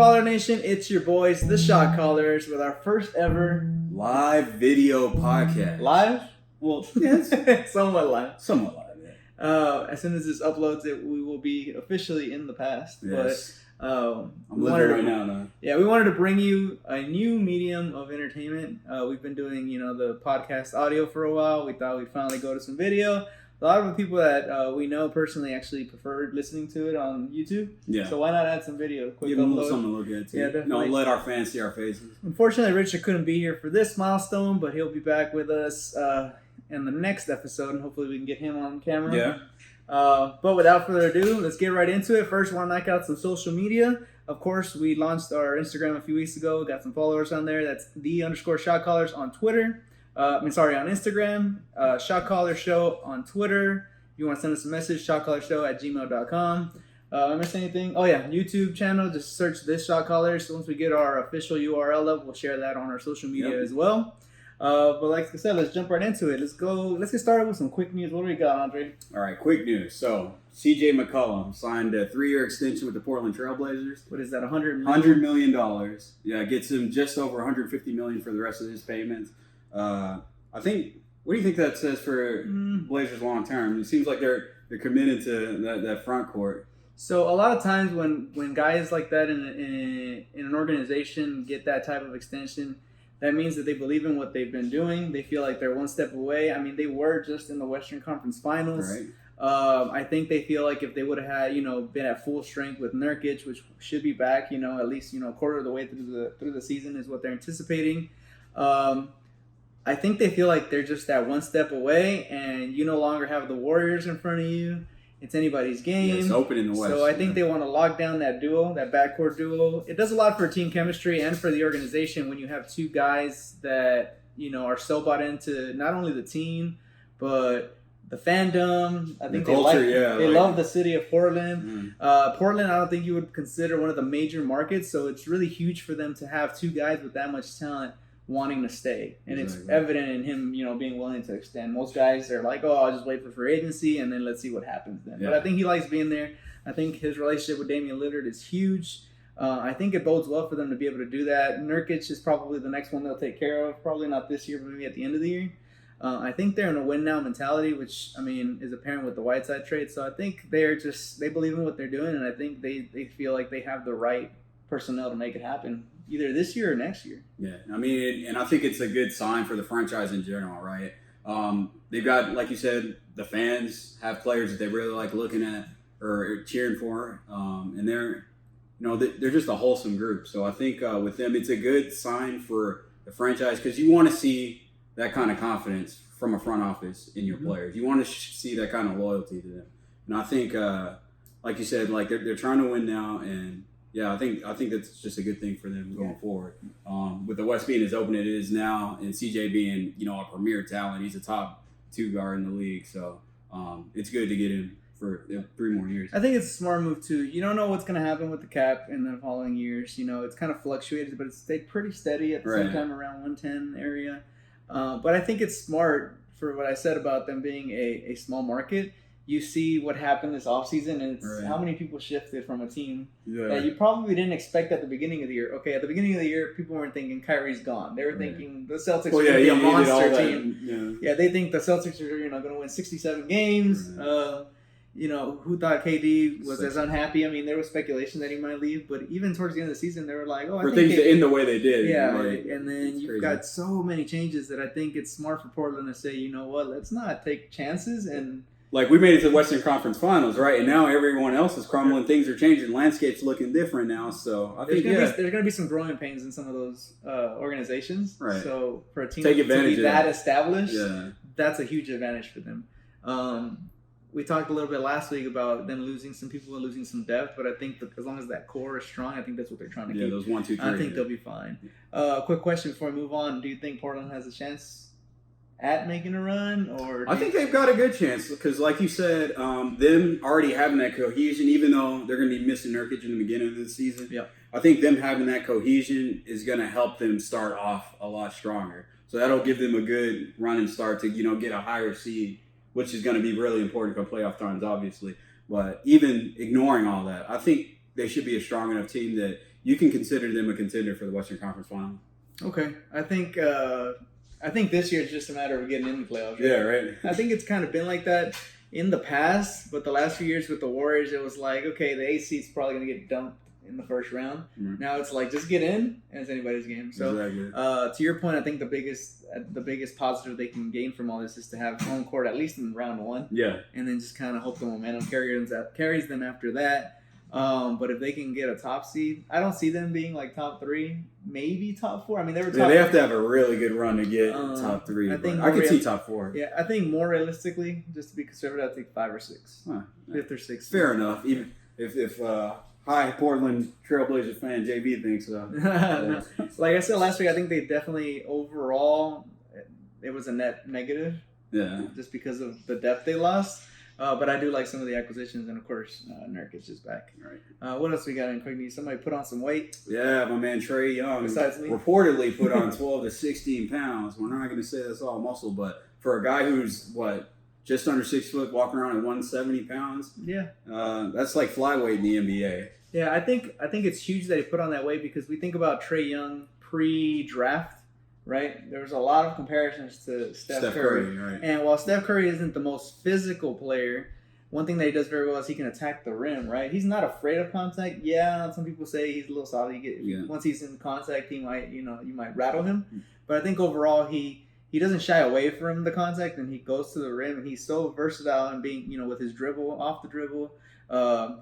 Shotcaller Nation? It's your boys, the Shotcallers, with our first ever live video podcast. Live? Well, yes, somewhat live. Somewhat live, yeah. As soon as this uploads, we will be officially in the past. Yes. But I'm living right now, though. Yeah, we wanted to bring you a new medium of entertainment. We've been doing, the podcast audio for a while. We thought we'd finally go to some video. A lot of the people that we know personally actually preferred listening to it on YouTube. Yeah. So why not add some video? Quick Give them upload. something to look at, too. Yeah, definitely. Let our fans see our faces. Unfortunately, Richard couldn't be here for this milestone, but he'll be back with us in the next episode, and hopefully we can get him on camera. Yeah. But without further ado, let's get right into it. First, want to knock out some social media. Of course, we launched our Instagram a few weeks ago. Got some followers on there. That's _shotcallers on Twitter. On Instagram. shotcallersshow on Twitter. If you want to send us a message, shotcallersshow@gmail.com. I missed anything? Oh yeah, YouTube channel. Just search this Shotcallers. So once we get our official URL up, we'll share that on our social media as well. But like I said, let's jump right into it. Let's get started with some quick news. What do we got, Andre? All right, quick news. So, CJ McCollum signed a 3-year extension with the Portland Trailblazers. What is that, $100 million? $100 million. Yeah, gets him just over $150 million for the rest of his payments. I think. What do you think that says for Blazers long term? It seems like they're committed to that front court. So a lot of times when guys like that in an organization get that type of extension, that means that they believe in what they've been doing. They feel like they're one step away. I mean, they were just in the Western Conference Finals. Right. I think they feel like if they would have had, been at full strength with Nurkic, which should be back, at least, a quarter of the way through the season is what they're anticipating. I think they feel like they're just that one step away, and you no longer have the Warriors in front of you. It's anybody's game. Yeah, it's open in the West. So I think they want to lock down that duo, that backcourt duo. It does a lot for team chemistry and for the organization when you have two guys that, are so bought into not only the team, but the fandom. I think they love the city of Portland. Portland, I don't think you would consider one of the major markets, so it's really huge for them to have two guys with that much talent wanting to stay, and it's evident in him, being willing to extend. Most guys are like, I'll just wait for free agency and then let's see what happens then. Yeah. But I think he likes being there. I think his relationship with Damian Lillard is huge. I think it bodes well for them to be able to do that. Nurkic is probably the next one they'll take care of. Probably not this year, but maybe at the end of the year. I think they're in a win now mentality, which is apparent with the Whiteside trade. So I think they believe in what they're doing, and I think they feel like they have the right personnel to make it happen, either this year or next year. Yeah, and I think it's a good sign for the franchise in general, right? They've got, like you said, the fans have players that they really like looking at or cheering for, and they're just a wholesome group. So I think with them, it's a good sign for the franchise because you want to see that kind of confidence from a front office in your players. You want to see that kind of loyalty to them, and I think, like you said, like they're trying to win now, and yeah, I think that's just a good thing for them going forward. With the West being as open as it is now, and CJ being a premier talent, he's a top 2 guard in the league. So it's good to get him for 3 more years. I think it's a smart move too. You don't know what's going to happen with the cap in the following years. It's kind of fluctuated, but it's stayed pretty steady at the same time around 110 area. But I think it's smart for what I said about them being a small market. You see what happened this offseason, and it's how many people shifted from a team that you probably didn't expect at the beginning of the year. Okay, at the beginning of the year, people weren't thinking Kyrie's gone. They were thinking the Celtics are going to be a monster team. Yeah, they think the Celtics are going to win 67 games. Who thought KD was as unhappy? There was speculation that he might leave, but even towards the end of the season, they were like, for things to end the way they did. Yeah, and then you've got so many changes that I think it's smart for Portland to say, you know what, let's not take chances and. Like, we made it to the Western Conference Finals, right? And now everyone else is crumbling. Things are changing. Landscape's looking different now. So I think there's going to be some growing pains in some of those organizations. Right. So for a team to be that established, that's a huge advantage for them. We talked a little bit last week about them losing some people and losing some depth, but I think that as long as that core is strong, I think that's what they're trying to keep. Yeah, those 1, 2, 3. I think they'll be fine. Quick question before we move on. Do you think Portland has a chance at making a run, or I think they've got a good chance because, like you said, them already having that cohesion, even though they're going to be missing Nurkic in the beginning of the season. Yeah, I think them having that cohesion is going to help them start off a lot stronger. So that'll give them a good running start to get a higher seed, which is going to be really important for playoff times, obviously. But even ignoring all that, I think they should be a strong enough team that you can consider them a contender for the Western Conference Final. Okay, I think this year is just a matter of getting in the playoffs. Right? Yeah, right. I think it's kind of been like that in the past, but the last few years with the Warriors, it was like, okay, the 8th seed's probably going to get dumped in the first round. Mm-hmm. Now it's like, just get in, and it's anybody's game. So, exactly. To your point, I think the biggest positive they can gain from all this is to have home court at least in round 1. Yeah. And then just kind of hope the momentum carries them after that. But if they can get a top seed, I don't see them being like top 3, maybe top 4. I mean, they were top. Yeah, they have to have a really good run to get top 3. I could see top 4. Yeah, I think more realistically, just to be conservative, I think 5 or 6, 5th or 6th. Fair enough. Even if hi Portland Trailblazers fan JB thinks so. Like I said last week, I think they definitely overall it was a net negative. Yeah. Just because of the depth they lost. But I do like some of the acquisitions, and of course, Nurkic is back. Right. What else we got in quick news? Somebody put on some weight. Yeah, my man Trey Young Besides me. reportedly put on 12 to 16 pounds. We're not going to say that's all muscle, but for a guy who's just under 6 foot, walking around at 170 pounds. Yeah. That's like flyweight in the NBA. Yeah, I think it's huge that he put on that weight because we think about Trey Young pre-draft. Right? There was a lot of comparisons to Steph Curry. Right. And while Steph Curry isn't the most physical player, one thing that he does very well is he can attack the rim, right? He's not afraid of contact. Yeah, some people say he's a little soft. Once he's in contact, you might rattle him. But I think overall he doesn't shy away from the contact, and he goes to the rim, and he's so versatile in being, with his dribble, off the dribble.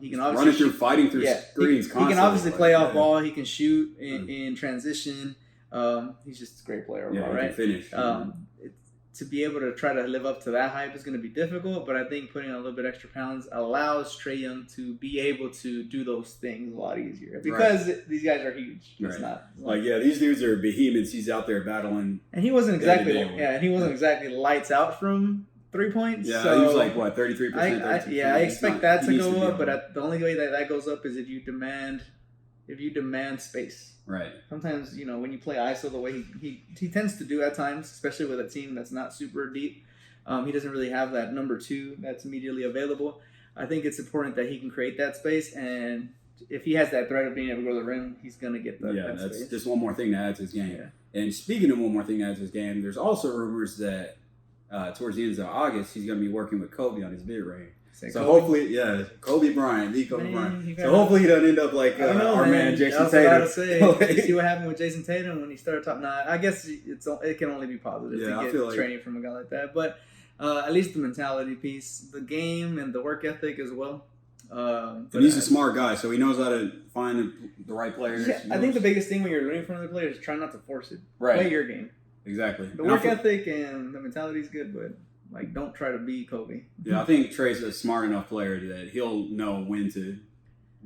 He can obviously fighting through screens constantly. He can obviously play off ball. He can shoot in transition. He's just a great player overall, right? Finish. To be able to try to live up to that hype is going to be difficult, but I think putting on a little bit extra pounds allows Trey Young to be able to do those things a lot easier because these guys are huge. It's not these dudes are behemoths. He's out there battling, and he wasn't exactly lights out from 3 points. Yeah, so he was like 33%. I expect that to go up, but the only way that goes up is if you demand space. Right. Sometimes, when you play ISO the way he tends to do at times, especially with a team that's not super deep, he doesn't really have that number 2 that's immediately available. I think it's important that he can create that space, and if he has that threat of being able to go to the rim, he's going to get that that's space. just one more thing to add to his game. Yeah. And speaking of one more thing to add to his game, there's also rumors that towards the end of August, he's going to be working with Kobe on his mid-range. So hopefully, Kobe Bryant, Kobe Bryant. So hopefully he doesn't end up like our man Jason Tatum. I was about to say, see what happened with Jason Tatum when he started top 9. I guess it can only be positive to get training from a guy like that. But at least the mentality piece, the game, and the work ethic as well. And he's a smart guy, so he knows how to find the right players. Yeah, I think the biggest thing when you're learning from the players is try not to force it. Right. Play your game. Exactly. The work ethic and the mentality is good, but don't try to be Kobe. Yeah, I think Trey's a smart enough player that he'll know when to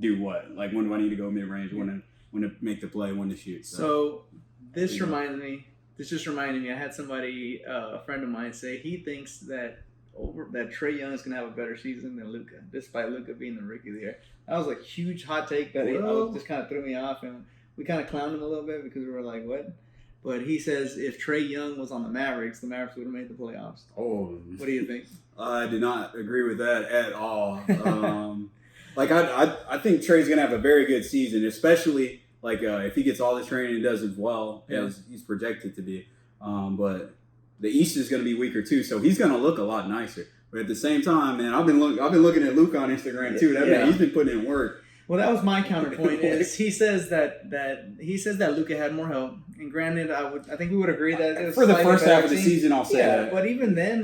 do what. Like, when do I need to go mid-range, when to make the play, when to shoot. So this just reminded me, I had somebody, a friend of mine, say he thinks that Trey Young is going to have a better season than Luka, despite Luka being the rookie of the year. That was a huge hot take that just kind of threw me off, and we kind of clowned him a little bit because we were like, what? But he says if Trey Young was on the Mavericks would have made the playoffs. Oh. What do you think? I do not agree with that at all. I think Trey's going to have a very good season, especially if he gets all the training and does as well as he's projected to be. But the East is going to be weaker too, so he's going to look a lot nicer. But at the same time, man, I've been looking at Luke on Instagram too. Man, he's been putting in work. Well, that was my counterpoint. Is he says that Luka had more help, and granted, I think we would agree that it was for the first half of the season, I'll say that. But even then,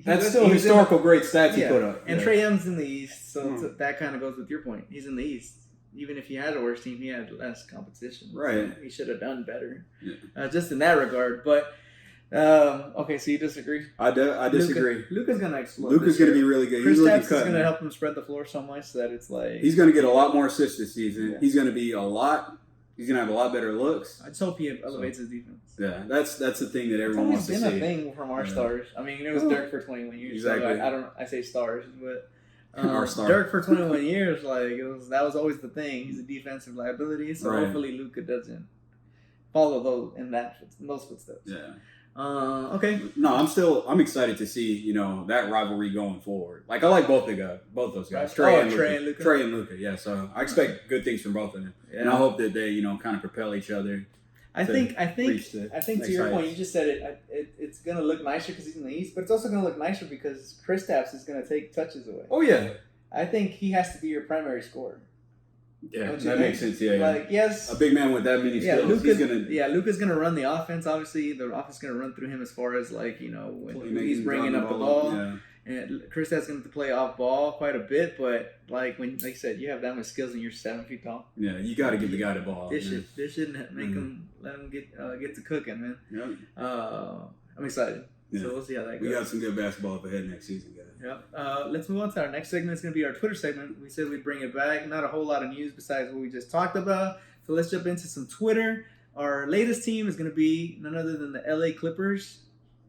that's still historical great stats he put up. And Trae Young's in the East, so that kind of goes with your point. He's in the East. Even if he had a worse team, he had less competition. Right. So he should have done better, just in that regard. But okay, so you disagree? I disagree. Luka's gonna explode. Luka's gonna be really good. Chris Tapps is gonna help him spread the floor so much that it's he's gonna get a lot more assists this season. Yeah. He's gonna have a lot better looks. I just hope he elevates his defense. Yeah, that's the thing that everyone wants to see. It's been a thing from our stars. I mean, it was Dirk for 21 years. Exactly. So I say stars, but our star. Dirk for 21 years, that was always the thing. He's a defensive liability, so hopefully Luka doesn't follow those footsteps. Yeah. Okay. No, I'm excited to see that rivalry going forward. Like I like both those guys, Trey and Luka. Trey and Luka, yeah. So I expect good things from both of them, and I hope that they kind of propel each other. I think to your point, you just said it's gonna look nicer because he's in the East, but it's also gonna look nicer because Kristaps is gonna take touches away. Oh yeah, I think he has to be your primary scorer. Yeah, that makes sense. Yeah, like yes, a big man with that many skills. Luka's gonna run the offense. Obviously, the offense is gonna run through him as far as when he's bringing up the ball. Yeah. And Kristaps going to play off ball quite a bit, but like you said, you have that much skills and you're 7 feet tall. Yeah, you got to give the guy the ball. This shouldn't make him let him get to cooking, man. Yeah. I'm excited. Yeah. So we'll see how that goes. We got some good basketball up ahead next season, guys. Yeah. Let's move on to our next segment. It's going to be our Twitter segment. We said we'd bring it back. Not a whole lot of news besides what we just talked about. So let's jump into some Twitter. Our latest team is going to be none other than the LA Clippers.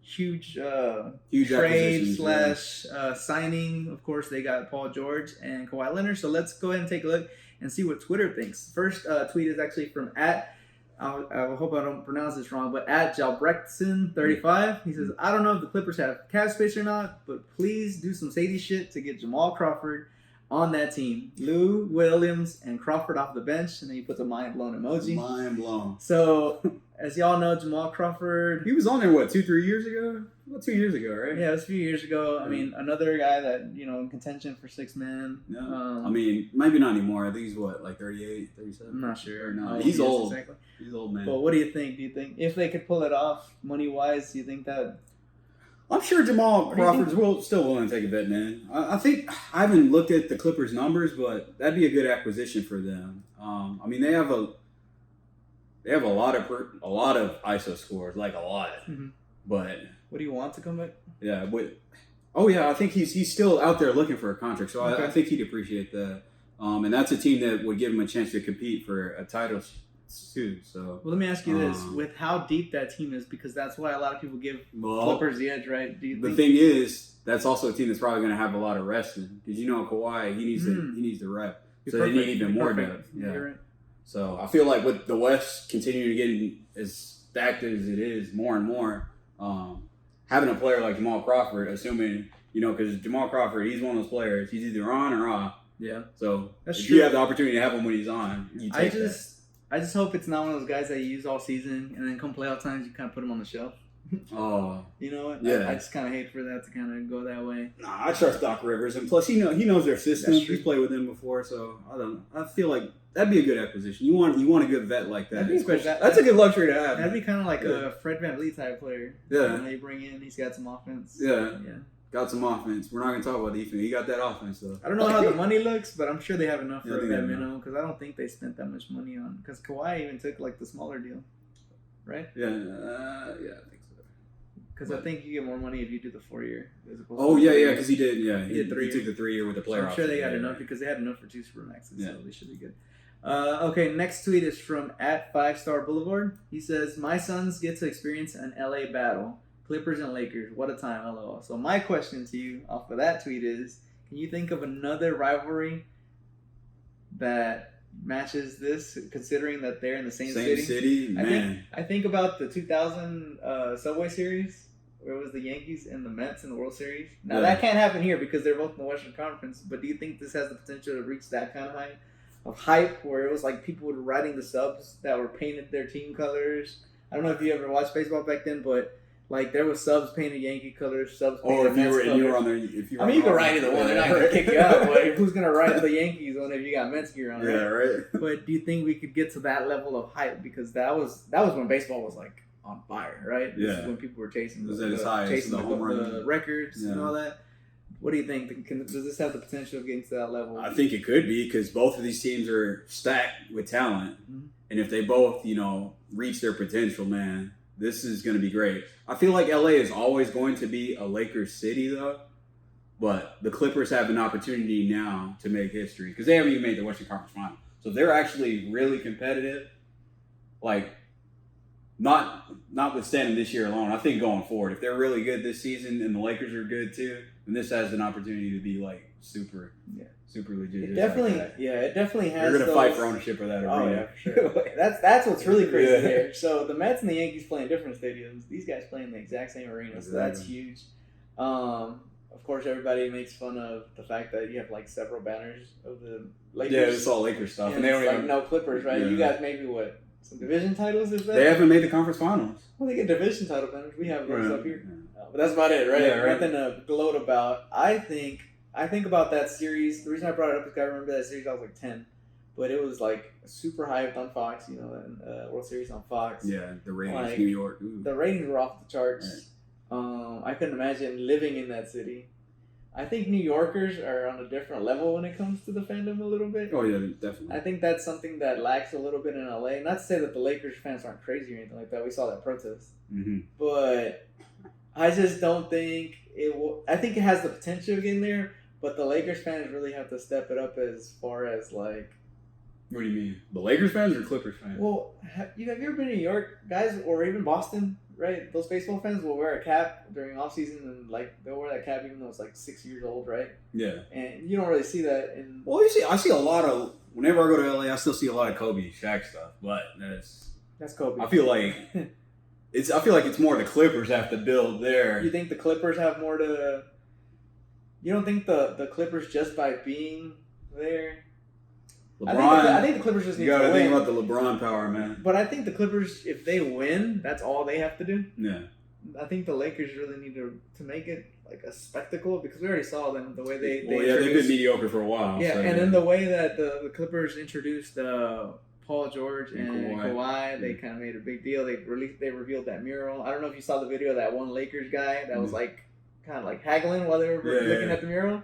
Huge trade / signing. Of course, they got Paul George and Kawhi Leonard. So let's go ahead and take a look and see what Twitter thinks. First tweet is actually from I hope I don't pronounce this wrong, but at Jalbrechtson35. He says, I don't know if the Clippers have cap space or not, but please do some Sadie shit to get Jamal Crawford on that team. Lou Williams and Crawford off the bench, and then you put the mind blown emoji. Mind blown. So, as y'all know, Jamal Crawford. He was on there, 2-3 years ago? About 2 years ago, right? Yeah, it was a few years ago. I mean, another guy that, in contention for 6 man. Yeah. Maybe not anymore. I think he's 38, 37? I'm not sure. No, he's old. Exactly. He's old, man. But what do you think? Do you think if they could pull it off money-wise, do you think that... I'm sure Jamal Crawford's still willing to take a bet, man. I think I haven't looked at the Clippers' numbers, but that'd be a good acquisition for them. They have a lot of ISO scores, like a lot. Mm-hmm. But what do you want to come back? Yeah, I think he's still out there looking for a contract, so okay. I think he'd appreciate that. And that's a team that would give him a chance to compete for a title too. So let me ask you this: with how deep that team is, because that's why a lot of people give Clippers the edge, right? The thing is, that's also a team that's probably going to have a lot of resting because Kawhi, he needs to rep, so they need even more depth. Yeah. Right. So I feel like with the West continuing to get as stacked as it is, more and more, having a player like Jamal Crawford, assuming because Jamal Crawford, he's one of those players, he's either on or off. Yeah. So if you have the opportunity to have him when he's on, you take that. I just hope it's not one of those guys that you use all season and then come playoff times you kind of put him on the shelf. Oh, you know what? Yeah. I just kind of hate for that to kind of go that way. Nah, I trust Doc Rivers, and plus he knows their system. He's played with them before, so I don't know. I feel like that'd be a good acquisition. You want a good vet like that. That's a good luxury to have. That'd be kind of like a Fred VanVleet type player. Yeah, they bring in. He's got some offense. Yeah. Got some offense. We're not going to talk about defense. He got that offense, though. I don't know how the money looks, but I'm sure they have enough for that minimum because I don't think they spent that much money on. Because Kawhi even took the smaller deal, right? Yeah, I think so. Because I think you get more money if you do the 4-year. Oh, yeah, because he did. Yeah, he took the 3-year with the player. I'm sure they got enough because they had enough for 2 Supermaxes, so they should be good. Okay, next tweet is from at 5-Star Boulevard. He says, "My sons get to experience an LA battle. Clippers and Lakers, what a time, LOL." So my question to you off of that tweet is, can you think of another rivalry that matches this, considering that they're in the same city? Man. I think about the 2000 Subway Series, where it was the Yankees and the Mets in the World Series. Now, that can't happen here because they're both in the Western Conference, but do you think this has the potential to reach that kind of hype, where it was like people were writing the subs that were painted their team colors? I don't know if you ever watched baseball back then, but there was subs painted Yankee colors, subs painted Mets colors. You were on there. You can write either one. They're not going to kick you out. But who's going to write the Yankees one if you got Mets gear on? Yeah, right. But do you think we could get to that level of hype? Because that was when baseball was on fire, right? Yeah. This is when people were chasing the records and all that. What do you think? Does this have the potential of getting to that level? I think it could be because both of these teams are stacked with talent, and if they both, reach their potential, man. This is going to be great. I feel like LA is always going to be a Lakers city, though. But the Clippers have an opportunity now to make history because they haven't even made the Western Conference Final. So they're actually really competitive. Not notwithstanding this year alone, I think going forward, if they're really good this season and the Lakers are good too, then this has an opportunity to be like super legit. It definitely, it definitely has. They're gonna fight for ownership of that arena. Oh yeah, for sure. that's what's really crazy there. So the Mets and the Yankees play in different stadiums. These guys play in the exact same arena, so that's huge. Of course, everybody makes fun of the fact that you have like several banners of the Lakers. Yeah, it's all Lakers stuff, and they don't like no Clippers, right? Yeah. You got maybe what? Some division titles, is that? They haven't made the conference finals. Well, they get division title banners. We have those up here. But that's about it, right? Yeah, right. Nothing to gloat about. I think about that series. The reason I brought it up is I remember that series. I was like 10. But it was like super hyped on Fox, and World Series on Fox. Yeah, the ratings, New York. Ooh. The ratings were off the charts. Right. I couldn't imagine living in that city. I think New Yorkers are on a different level when it comes to the fandom a little bit. Oh, yeah, definitely. I think that's something that lacks a little bit in LA. Not to say that the Lakers fans aren't crazy or anything like that. We saw that protest. Mm-hmm. But I just don't think it will. I think it has the potential to get in there, but the Lakers fans really have to step it up as far as like. What do you mean? The Lakers fans or Clippers fans? Well, have you ever been to New York, guys, or even Boston? Right, those baseball fans will wear a cap during off season, and like they'll wear that cap even though it's like 6 years old, right? Yeah. And you don't really see that in. Well, I see a lot of. Whenever I go to LA, I still see a lot of Kobe and Shaq stuff, but that's Kobe. I feel like it's more the Clippers have to build there. You think the Clippers have more to? You don't think the Clippers just by being there? LeBron, I think the Clippers just need to win. You got to think about the LeBron power, man. But I think the Clippers, if they win, that's all they have to do. Yeah. I think the Lakers really need to make it like a spectacle because we already saw them the way they've been mediocre for a while. Yeah, so, and then the way that the Clippers introduced Paul George and Kawhi, they kind of made a big deal. They revealed that mural. I don't know if you saw the video of that one Lakers guy that was like kind of like haggling while they were looking at the mural.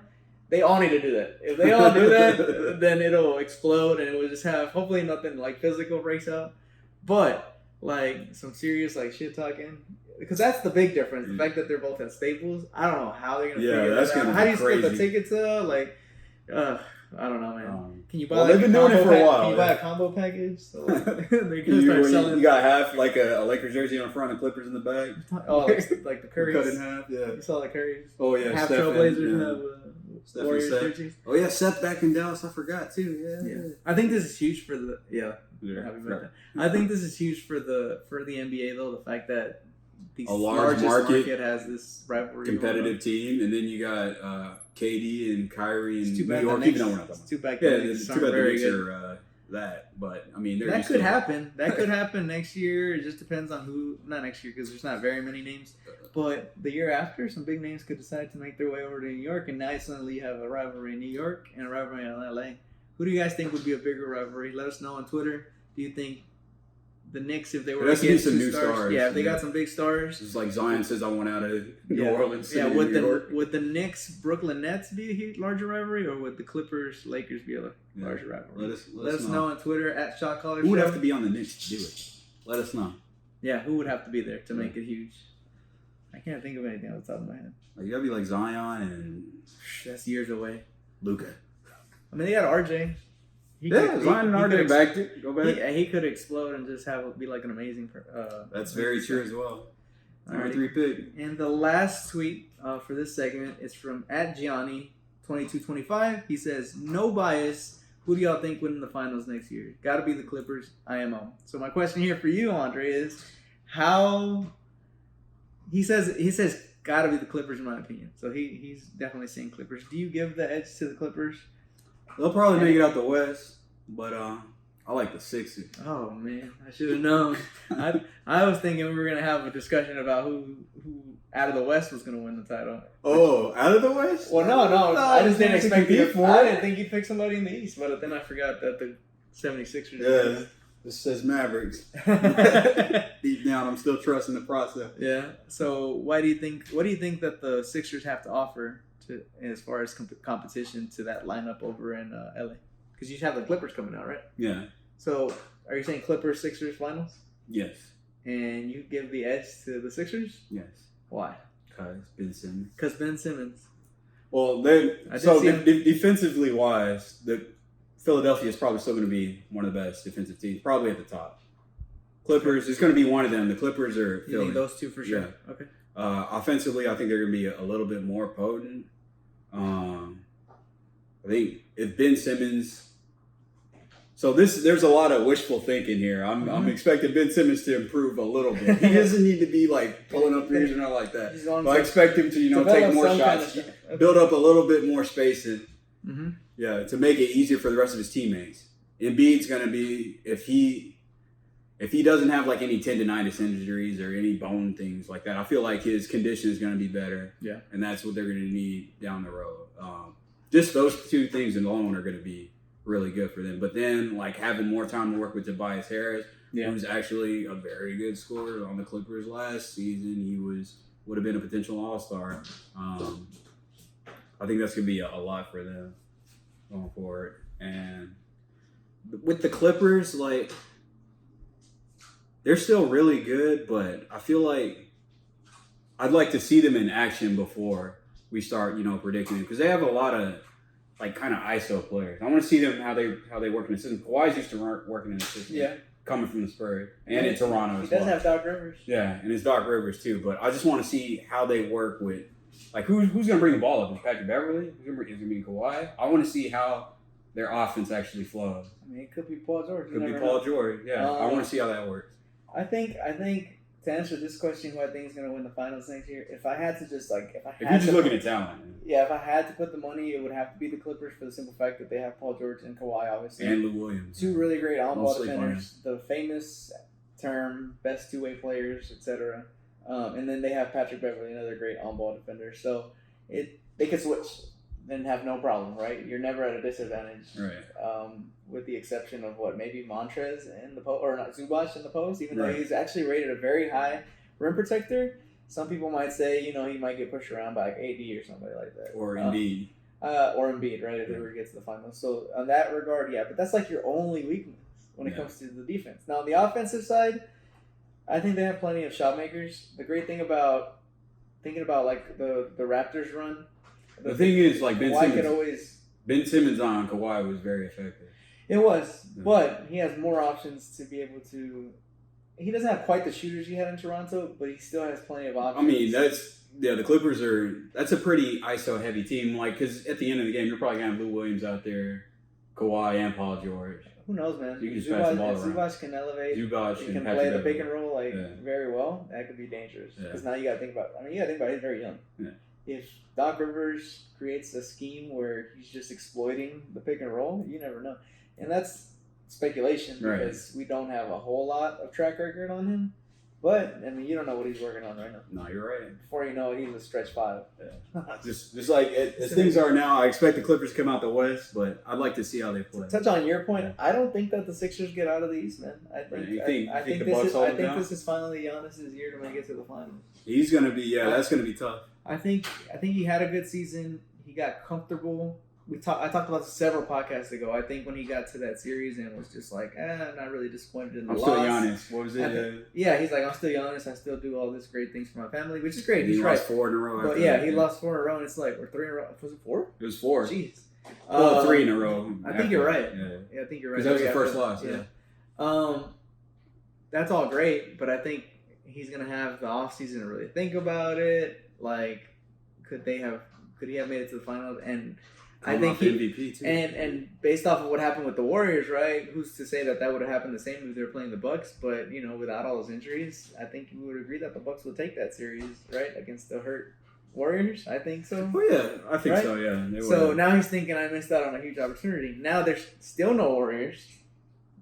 They all need to do that. If they all do that, then it'll explode and it will just have hopefully nothing like physical breaks out, but like some serious like shit talking. Because that's the big difference. The fact that they're both at Staples, I don't know how they're gonna figure that out. How do you split the tickets up? Like, I don't know, man. Can you buy? They've been doing it for a while. Can you buy a combo package? So like, they're gonna start selling. You got half like a Lakers jersey on the front and Clippers in the back. Oh, like the Currys. Cut in half. Yeah. You saw the Currys. Oh yeah. Half Trailblazers have Warriors jerseys. Oh yeah, Seth back in Dallas. I forgot too. Yeah. I think this is huge for the happy birthday. I think this is huge for the NBA though. The fact that the largest market has this rivalry, competitive team, and then you got KD and Kyrie and New York. It's too bad the Knicks aren't very good. But I mean, that could happen. That could happen next year. It just depends on who. Not next year because there's not very many names. But the year after, some big names could decide to make their way over to New York, and now suddenly you have a rivalry in New York and a rivalry in LA. Who do you guys think would be a bigger rivalry? Let us know on Twitter. Do you think the Knicks, if they were to get some new stars, if they got some big stars, it's like Zion says, "I want out of New Orleans." Yeah, would the Knicks Brooklyn Nets be a larger rivalry, or would the Clippers Lakers be a larger rivalry? Let us know on Twitter at Shotcallers. Who would have to be on the Knicks to do it? Let us know. Yeah, who would have to be there to make it huge? I can't think of anything off the top of my head. You gotta be like Zion and that's years away. Luka. I mean, they got RJ. Zion and RJ back it. Go back. He could explode and just have it be like an amazing. That's very true as well. Number 3 pick. And the last tweet for this segment is from @Gianni2225. He says, "No bias. Who do y'all think win the finals next year? Got to be the Clippers. IMO." So my question here for you, Andre, is how. He says got to be the Clippers in my opinion. So he's definitely saying Clippers. Do you give the edge to the Clippers? They'll probably make it out the West, but I like the Sixers. Oh man, I should have known. I was thinking we were gonna have a discussion about who out of the West was gonna win the title. Oh, out of the West? Well, no. I just didn't expect you. I didn't think you'd pick somebody in the East, but then I forgot that the 76ers. Yeah. This says Mavericks. Deep down, I'm still trusting the process. Yeah. So what do you think that the Sixers have to offer as far as competition to that lineup over in LA? Because you have the Clippers coming out, right? Yeah. So are you saying Clippers Sixers finals? Yes. And you give the edge to the Sixers? Yes. Why? Because Ben Simmons. Because Ben Simmons. Well, defensively wise, Philadelphia is probably still going to be one of the best defensive teams, probably at the top. Clippers. It's going to be one of them. The Clippers are. You think those two for sure? Yeah. Okay. Offensively, I think they're going to be a little bit more potent. I think if Ben Simmons. So there's a lot of wishful thinking here. I'm expecting Ben Simmons to improve a little bit. He doesn't need to be like pulling up threes or not like that. But I expect him to take more shots, build up a little bit more spacing. To make it easier for the rest of his teammates. Embiid's going to be if he doesn't have like any tendonitis injuries or any bone things like that, I feel like his condition is going to be better. Yeah, and that's what they're going to need down the road. Just those two things alone are going to be really good for them. But then, like, having more time to work with Tobias Harris, who's actually a very good scorer on the Clippers last season. He would have been a potential All-Star. I think that's going to be a lot for them going forward. And with the Clippers, like, they're still really good, but I feel like I'd like to see them in action before we start, predicting it. Because they have a lot of like kind of ISO players. I want to see them how they work in the system. Kawhi's used to working in the system. Coming from the Spurs and in Toronto as well. He does have Doc Rivers. Yeah, and it's Doc Rivers too. But I just want to see how they work with like who's going to bring the ball up? Is it Patrick Beverly? Is it going to be Kawhi? I want to see how their offense actually flows. I mean, it could be Paul George. Could be Paul George. Yeah, I want to see how that works. I think to answer this question, who I think is going to win the finals next year, if I had to just if you're just looking at talent, if I had to put the money, it would have to be the Clippers for the simple fact that they have Paul George and Kawhi, obviously, and Lou Williams, two really great on-ball defenders, the famous term best two-way players, etc. And then they have Patrick Beverly, another great on-ball defender. So they could switch and have no problem, right? You're never at a disadvantage, right? With the exception of maybe Montrez in the post, or not Zubac in the post, even though he's actually rated a very high rim protector. Some people might say, he might get pushed around by like AD or somebody like that, or Embiid, right? If they were to get to the finals. So on that regard, but that's like your only weakness when it comes to the defense. Now on the offensive side, I think they have plenty of shot makers. The great thing about thinking about like the Raptors run. The thing is, like Ben Simmons on Kawhi was very effective. It was, but he has more options to be able to. He doesn't have quite the shooters he had in Toronto, but he still has plenty of options. I mean, the Clippers that's a pretty ISO heavy team. Like, because at the end of the game, you're probably gonna have Lou Williams out there, Kawhi and Paul George. Who knows, man? You can just pass the ball around. Zubac can elevate. Zubac he can play the pick and roll very well. That could be dangerous because now you got to think about. He's very young. Yeah. If Doc Rivers creates a scheme where he's just exploiting the pick and roll, you never know. And that's speculation because we don't have a whole lot of track record on him. But, I mean, you don't know what he's working on right now. No, you're right. Before you know it, he's a stretch five. Yeah. just like as things are now, I expect the Clippers to come out the West, but I'd like to see how they play. To touch on your point, I don't think that the Sixers get out of the East, man. I think this is finally Giannis' year to make it to the finals. He's going to be, that's going to be tough. I think he had a good season. He got comfortable. I talked about this several podcasts ago. I think when he got to that series and was just like, I'm not really disappointed in the loss. I'm still Giannis. What was it? He's like, I'm still Giannis. I still do all this great things for my family, which is great. He's lost 4 in a row. But he lost 4 in a row, and it's like, we're 3 in a row. Was it 4? It was 4. Jeez. 3 in a row. I think you're right. Yeah, I think you're right. Because that was the first loss. Yeah. That's all great, but I think he's gonna have the offseason to really think about it. Like, could he have made it to the finals? And I think MVP too. And based off of what happened with the Warriors, right? Who's to say that would have happened the same if they were playing the Bucks? But without all those injuries, I think we would agree that the Bucks would take that series, right, against the hurt Warriors. I think so. Oh yeah, I think so. Yeah. So now he's thinking, I missed out on a huge opportunity. Now there's still no Warriors.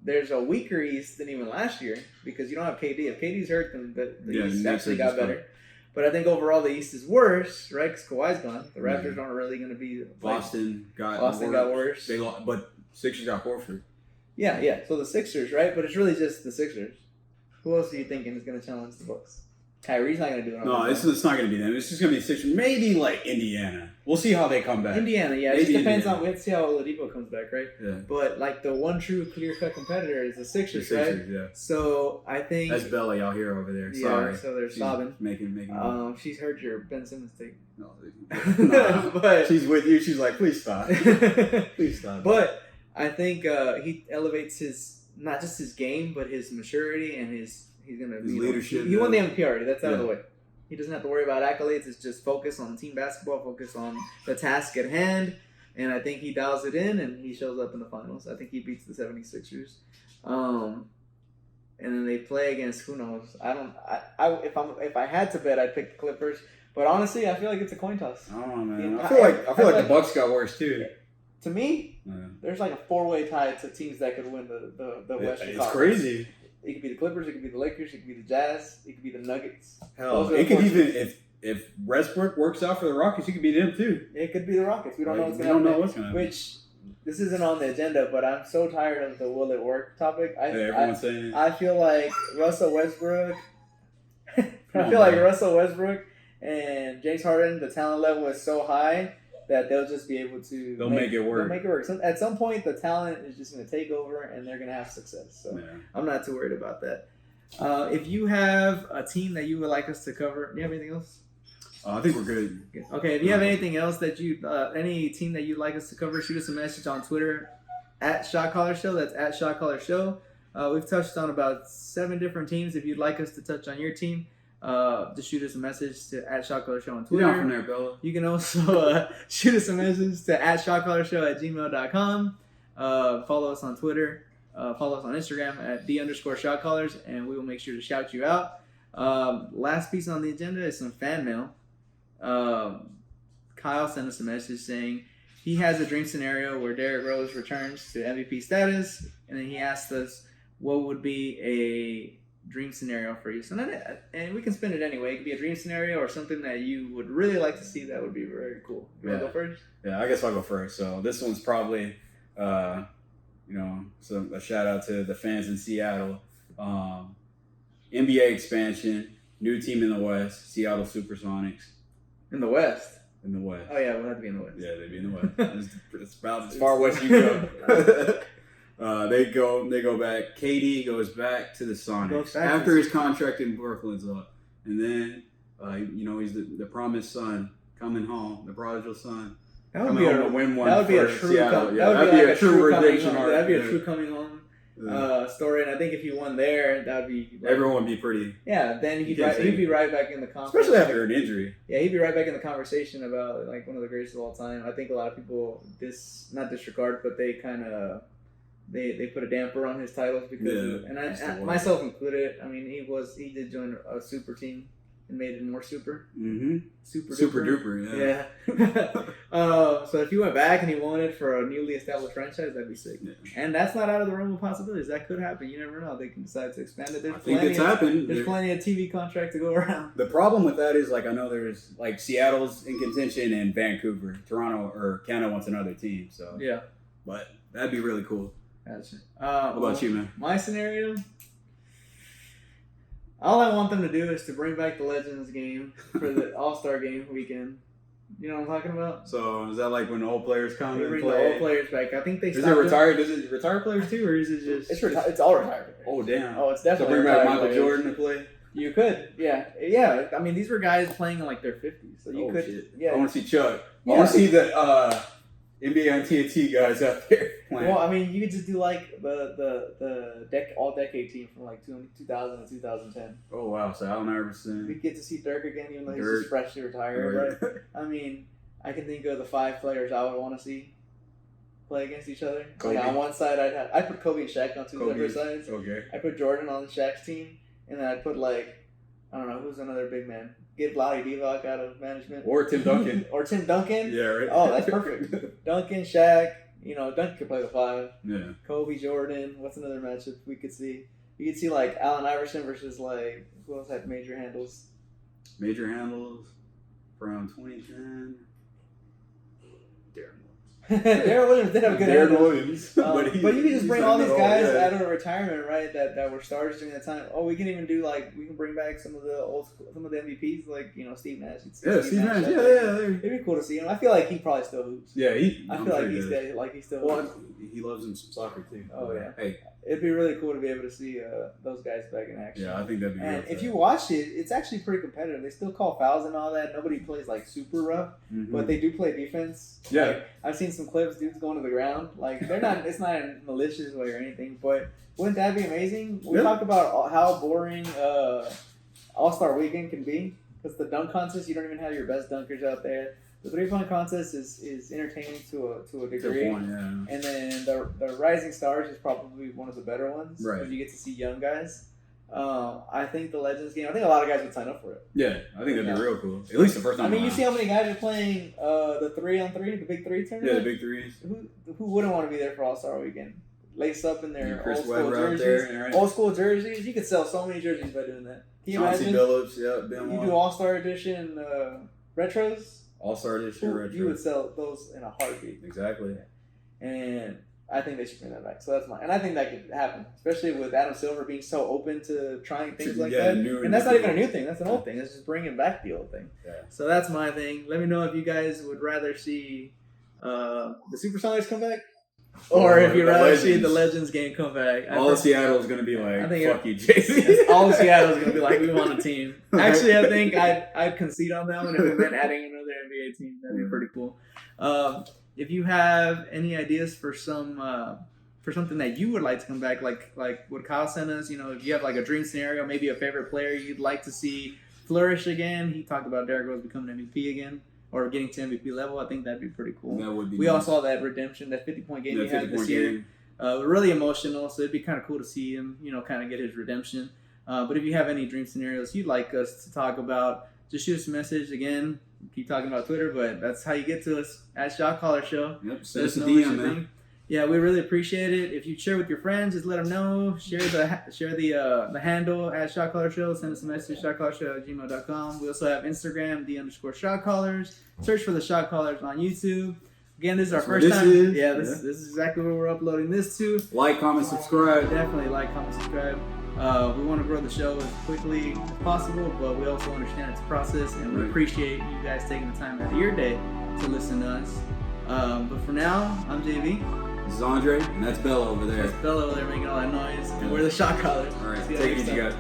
There's a weaker East than even last year because you don't have KD. If KD's hurt, then the East actually got better. But I think overall the East is worse, right? Because Kawhi's gone. The Raptors aren't really going to be. Boston got worse. But Sixers got Horford. Yeah. So the Sixers, right? But it's really just the Sixers. Who else are you thinking is going to challenge the Bucks? Kyrie's not going to do it. No, it's not going to be them. It's just going to be the Sixers. Maybe like Indiana. We'll see how they come back. Indiana, yeah. It just depends on. We have to see how Oladipo comes back, right? Yeah. But like the one true clear-cut competitor is the Sixers, right? Yeah. So I think that's Bella out here over there. Sorry. Yeah. So they're sobbing. Making. She's heard your Ben Simmons take. No, but she's with you. She's like, please stop. Please stop. But I think he elevates his not just his game, but his maturity and he's gonna His be leadership. He won the MVP already. That's out of Yeah. the way. He doesn't have to worry about accolades. It's just focus on team basketball, focus on the task at hand, and I think he dials it in and he shows up in the finals. I think he beats the 76ers. And then they play against who knows. If I had to bet, I'd pick the Clippers. But honestly, I feel like it's a coin toss. I don't know, man. Yeah, I feel like the Bucks got worse too. To me, Yeah. there's like a 4-way tie to teams that could win the Western It's Conference. crazy. It could be the Clippers, it could be the Lakers, it could be the Jazz, it could be the Nuggets. Hell, Those are it could the even if Westbrook works out for the Rockets, it could be them too. It could be the Rockets. We don't know what's We going to don't happen. know what's going to happen. Which, this isn't on the agenda, but I'm so tired of the will it work topic. Everyone's saying. I feel like Russell Westbrook. on, man. Russell Westbrook and James Harden, the talent level is so high that they'll just be able to. They'll make it work. They'll make it work. At some point, the talent is just going to take over, and they're going to have success. So Yeah. I'm not too worried about that. If you have a team that you would like us to cover, do you have anything else? I think we're good. Okay, if you have anything else that any team that you'd like us to cover, shoot us a message on Twitter at shotcallersshow. That's at shotcallersshow. We've touched on about 7 different teams. If you'd like us to touch on your team, just shoot us a message to at shotcallershow on Twitter. Get on from there, Bella. You can also shoot us a message to at shotcallershow@gmail.com. Follow us on Twitter. Follow us on Instagram at @D_shotcallers, and we will make sure to shout you out. Last piece on the agenda is some fan mail. Kyle sent us a message saying he has a dream scenario where Derrick Rose returns to MVP status, and then he asked us what would be a dream scenario for you. So, and we can spin it anyway. It could be a dream scenario or something that you would really like to see. That would be very cool. You want to go first? Yeah, I guess I'll go first. So this one's probably, a shout out to the fans in Seattle. NBA expansion, new team in the West, Seattle Supersonics. In the West. In the West. Oh yeah, we'll have to be in the West. Yeah, they'd be in the West. It's about as far west you go. They go back. KD goes back to the Sonics after his contract in Brooklyn's up, and then he's the promised son coming home, the prodigal son. That would be to win one. That would be a for true. Seattle. That would be a true redemption arc. arc. That'd be a true coming home story, and I think if he won there, that'd be everyone would be pretty. Yeah, then he'd be right back in the conversation. Especially after an injury. Yeah, he'd be right back in the conversation about like one of the greatest of all time. I think a lot of people not disregard, but they kind of they put a damper on his titles because, and I myself included. I mean, he did join a super team and made it more super. Mm-hmm. Super duper. Yeah. So if he went back and he won it for a newly established franchise, that'd be sick. Yeah. And that's not out of the realm of possibilities. That could happen. You never know. They can decide to expand it. I think it's happened. There's plenty of TV contract to go around. The problem with that is, like, I know there's like Seattle's in contention and Vancouver, Toronto, or Canada wants another team. So yeah, but that'd be really cool. Gotcha. What about you, man? My scenario. All I want them to do is to bring back the Legends game for the All-Star game weekend. You know what I'm talking about? So is that like when old players come and bring play? The old players back. I think they. Is it retired? Does it retire players too, or is it just? It's all retired. Oh damn! Oh, it's definitely. So bring back Michael players. Jordan to play. You could, yeah. I mean, these were guys playing in like their 50s, so you could. Shit. Yeah. I want to see Chuck. Yeah. I want to see the NBA on TNT guys out there playing. Well, I mean, you could just do like the all-decade team from like 2000 to 2010. Oh wow! So Allen Iverson. We get to see Dirk again, even though he's just freshly retired. Right? I mean, I can think of the 5 players I would want to see play against each other. Kobe. Like on one side, I'd put Kobe and Shaq on 2 separate sides. Okay. I put Jordan on Shaq's team, and then I'd put like, I don't know, who's another big man? Get Vlade Divac out of management. Or Tim Duncan. Or Tim Duncan. Yeah, right. Oh, that's perfect. Duncan, Shaq. Duncan could play the 5. Yeah. Kobe, Jordan. What's another matchup we could see? You could see like Allen Iverson versus like who else had major handles? Major handles from 2010. Darren Williams did have good Darren handles. Williams. But you can just bring all these guys out of retirement, right? That were stars during that time. Oh, we can even do we can bring back some of the MVPs, like Steve Nash. Steve Nash. Yeah. It'd be cool to see him. I feel like he probably still hoops. Yeah, I feel like he's still. Well, he loves him some soccer too. Oh yeah. Hey, it'd be really cool to be able to see those guys back in action. Yeah, I think that'd be. And if you watch it, it's actually pretty competitive. They still call fouls and all that. Nobody plays like super rough, but they do play defense. Yeah, like, I've seen some clips, dudes going to the ground. Like they're not. It's not in a malicious way or anything. But wouldn't that be amazing? We talk about how boring All-Star Weekend can be because the dunk contest, you don't even have your best dunkers out there. The 3-point contest is entertaining to a degree, point, yeah. And then the Rising Stars is probably one of the better ones because you get to see young guys. I think the Legends game. I think a lot of guys would sign up for it. Yeah, I think that'd be real cool. At least the first time. I mean, you see how many guys are playing the 3-on-3, the Big Three tournament. Yeah, the Big Threes. Who wouldn't want to be there for All-Star Weekend? Lace up in their old school Webber jerseys. Old school jerseys. You could sell so many jerseys by doing that. Can you imagine? Billups, yeah, you do All-Star Edition retros. All-Star Edition retros. You would sell those in a heartbeat. Exactly. And I think they should bring that back. So that's mine. And I think that could happen, especially with Adam Silver being so open to trying things like that. And that's not even a new thing. That's an old thing. It's just bringing back the old thing. Yeah. So that's my thing. Let me know if you guys would rather see the Supersonics come back. Or if you'd rather see the Legends game come back. All of Seattle's going to be like, fuck you, JC. All of Seattle's going to be like, we want a team. Actually, I think I'd concede on that one if it meant adding another NBA team. That'd be pretty cool. If you have any ideas for something that you would like to come back, like what Kyle sent us, if you have like a dream scenario, maybe a favorite player you'd like to see flourish again. He talked about Derrick Rose becoming MVP again. Or getting to MVP level, I think that'd be pretty cool. That would be. We all saw that redemption, that 50-point game he had this year. Really emotional, so it'd be kind of cool to see him, kind of get his redemption. But if you have any dream scenarios you'd like us to talk about, just shoot us a message. Again, keep talking about Twitter, but that's how you get to us at Shotcallers Show. Yep, send us a DM, man. Yeah, we really appreciate it. If you share with your friends, just let them know. Share the handle at Shotcallers Show. Send us a message, shotcallershow@gmail.com. We also have Instagram, _Shotcallers. Search for the Shotcallers on YouTube. Again, this is our first time. This is exactly where we're uploading this to. Like, comment, subscribe. Definitely like, comment, subscribe. We want to grow the show as quickly as possible, but we also understand it's a process, and we appreciate you guys taking the time out of your day to listen to us. But for now, I'm JV. This is Andre, and that's Bella over there. That's Bella over there making all that noise. And we're the Shotcallers. All right, take it easy, guys.